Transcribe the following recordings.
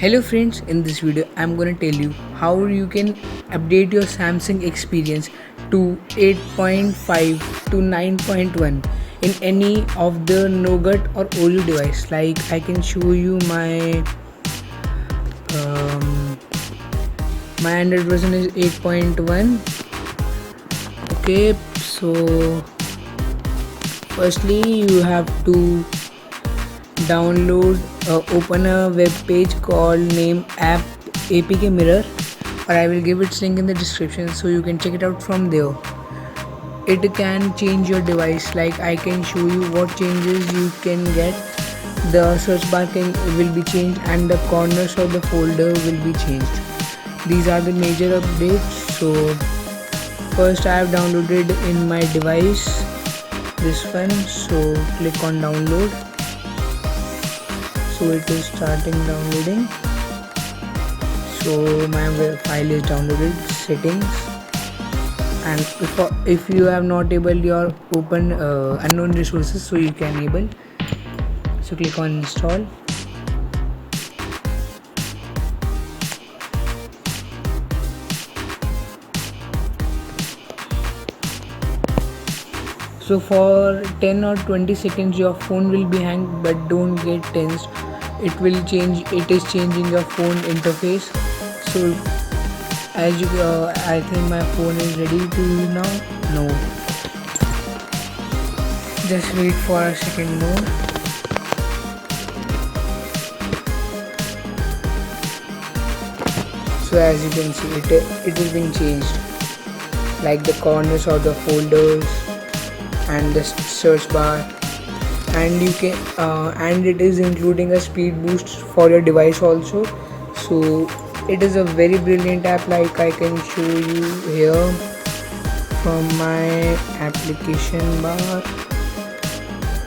Hello friends, in this video I'm gonna tell you how you can update your Samsung experience to 8.5 to 9.1 in any of the Nougat or Oreo device. Like I can show you um, my Android version is 8.1. Okay, so firstly you have to open a web page called name app apk mirror, or I will give its link in the description so you can check it out from there. It can change your device, like I can show you what changes you can get. The search bar will be changed and the corners of the folder will be changed. These are the major updates. So first I have downloaded in my device this one, so click on download. So it is starting downloading. So my file is downloaded. Settings, and if you have not enabled your open unknown resources, so you can enable. So click on install. So for 10 or 20 seconds your phone will be hanged, but don't get tensed. It will change. It is changing your phone interface. So as you I think my phone is ready to use now. No, just wait for a second more. So as you can see, it is being changed, like the corners of the folders and the search bar, and you can and it is including a speed boost for your device also. So it is a very brilliant app, like I can show you here from my application bar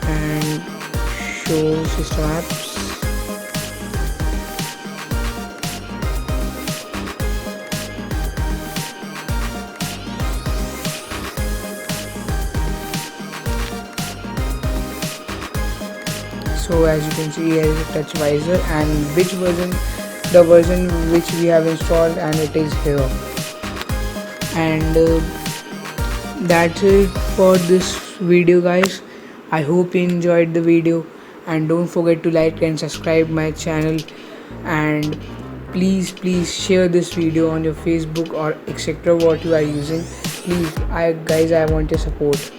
and show system apps. So as you can see, here is a touch visor and the version which we have installed, and it is here. And that's it for this video, guys. I hope you enjoyed the video, and don't forget to like and subscribe my channel, and please share this video on your Facebook or etc. what you are using. Please, I want your support.